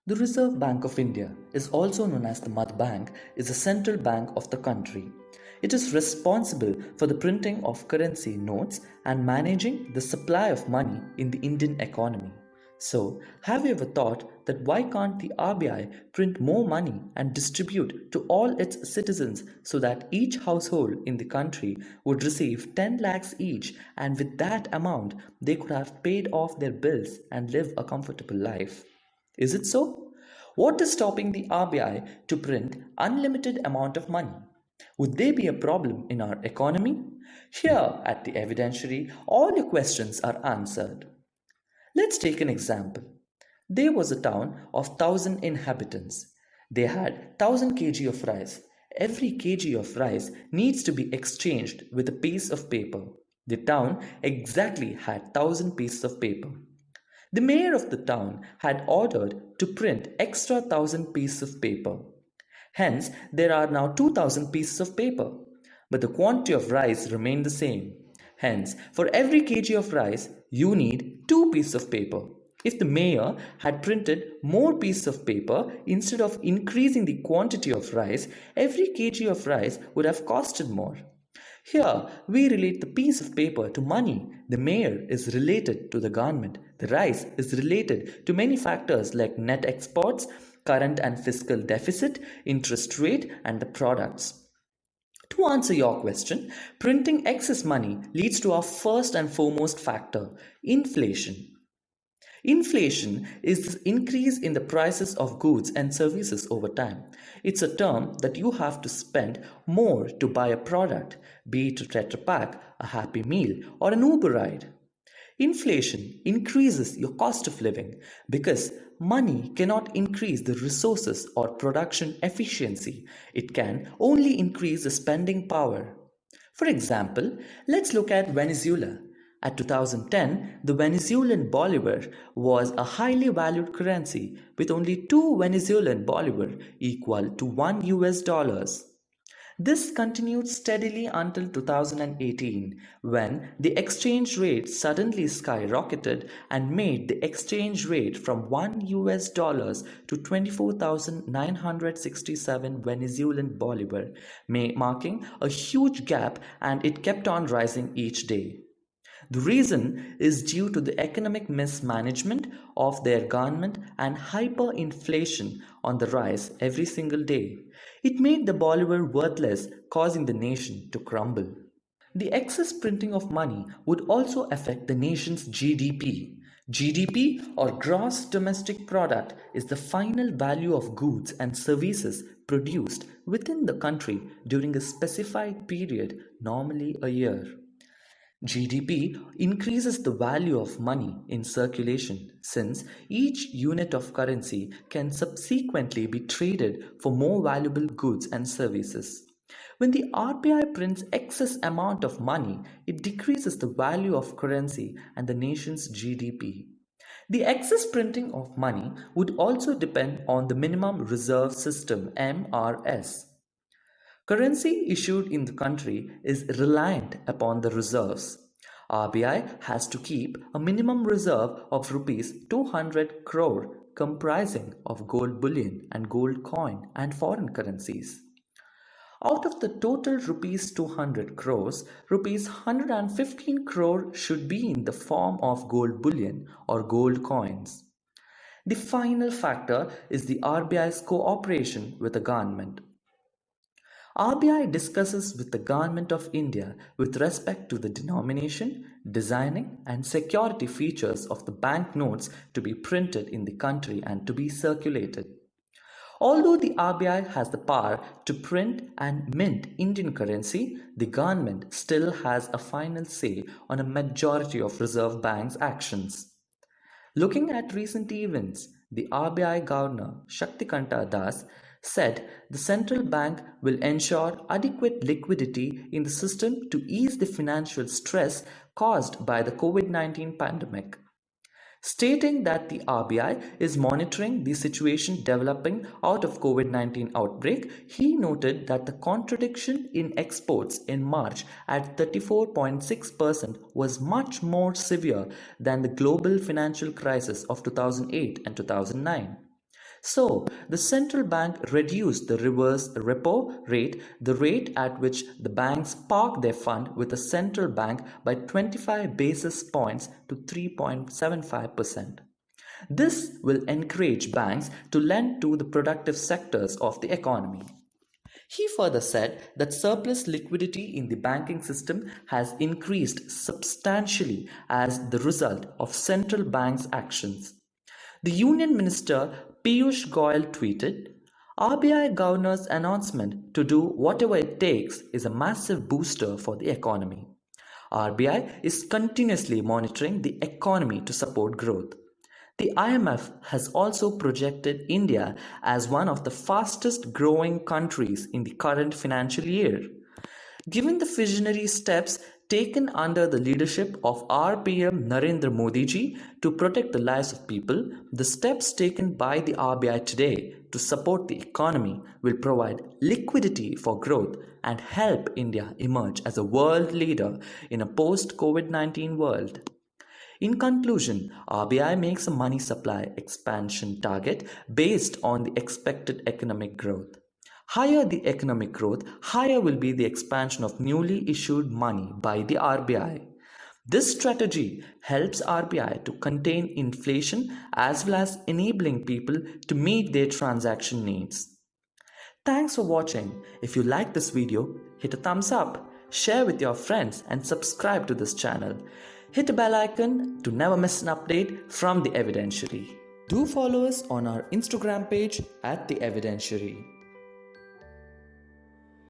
The Reserve Bank of India is also known as the Mother Bank, is the central bank of the country. It is responsible for the printing of currency notes and managing the supply of money in the Indian economy. So, have you ever thought that why can't the RBI print more money and distribute to all its citizens so that each household in the country would receive 10 lakhs each, and with that amount they could have paid off their bills and live a comfortable life? Is it so? What is stopping the RBI to print unlimited amount of money? Would there be a problem in our economy? Here at the Evidentiary, all your questions are answered. Let's take an example. There was a town of 1,000 inhabitants. They had 1,000 kg of rice. Every kg of rice needs to be exchanged with a piece of paper. The town exactly had 1,000 pieces of paper. The mayor of the town had ordered to print extra 1,000 pieces of paper. Hence, there are now 2,000 pieces of paper. But the quantity of rice remained the same. Hence, for every kg of rice, you need 2 pieces of paper. If the mayor had printed more pieces of paper instead of increasing the quantity of rice, every kg of rice would have costed more. Here, we relate the piece of paper to money. The mayor is related to the government. The rice is related to many factors like net exports, current and fiscal deficit, interest rate, and the products. To answer your question, printing excess money leads to our first and foremost factor, inflation. Inflation is the increase in the prices of goods and services over time. It's a term that you have to spend more to buy a product, be it a Tetra Pak, a Happy Meal, or an Uber ride. Inflation increases your cost of living because money cannot increase the resources or production efficiency. It can only increase the spending power. For example, let's look at Venezuela. At 2010, the Venezuelan bolivar was a highly valued currency with only 2 Venezuelan bolivar equal to $1. This continued steadily until 2018 when the exchange rate suddenly skyrocketed and made the exchange rate from $1 to 24,967 Venezuelan bolivar, marking a huge gap, and it kept on rising each day. The reason is due to the economic mismanagement of their government and hyperinflation on the rise every single day. It made the bolivar worthless, causing the nation to crumble. The excess printing of money would also affect the nation's GDP. GDP, or gross domestic product, is the final value of goods and services produced within the country during a specified period, normally a year. GDP increases the value of money in circulation since each unit of currency can subsequently be traded for more valuable goods and services. When the RBI prints excess amount of money, it decreases the value of currency and the nation's GDP. The excess printing of money would also depend on the minimum reserve system (MRS). Currency issued in the country is reliant upon the reserves. RBI has to keep a minimum reserve of rupees 200 crore comprising of gold bullion and gold coin and foreign currencies. Out of the total rupees 200 crores, rupees 115 crore should be in the form of gold bullion or gold coins. The final factor is the RBI's cooperation with the government. RBI discusses with the Government of India with respect to the denomination, designing, and security features of the banknotes to be printed in the country and to be circulated. Although the RBI has the power to print and mint Indian currency, the government still has a final say on a majority of Reserve Bank's actions. Looking at recent events, the RBI Governor Shaktikanta Das said the central bank will ensure adequate liquidity in the system to ease the financial stress caused by the COVID-19 pandemic. Stating that the RBI is monitoring the situation developing out of COVID-19 outbreak, he noted that the contraction in exports in March at 34.6% was much more severe than the global financial crisis of 2008 and 2009. So, the central bank reduced the reverse repo rate, the rate at which the banks park their fund with the central bank, by 25 basis points to 3.75%. This will encourage banks to lend to the productive sectors of the economy. He further said that surplus liquidity in the banking system has increased substantially as the result of central banks' actions. The Union Minister Piyush Goyal tweeted, RBI Governor's announcement to do whatever it takes is a massive booster for the economy. RBI is continuously monitoring the economy to support growth. The IMF has also projected India as one of the fastest growing countries in the current financial year. Given the visionary steps taken under the leadership of our PM Narendra Modi ji to protect the lives of people, the steps taken by the RBI today to support the economy will provide liquidity for growth and help India emerge as a world leader in a post-COVID-19 world. In conclusion, RBI makes a money supply expansion target based on the expected economic growth. Higher the economic growth, higher will be the expansion of newly issued money by the RBI. This strategy helps RBI to contain inflation as well as enabling people to meet their transaction needs. Thanks for watching. If you like this video, hit a thumbs up, share with your friends and subscribe to this channel. Hit a bell icon to never miss an update from The Evidentiary. Do follow us on our Instagram page at The Evidentiary.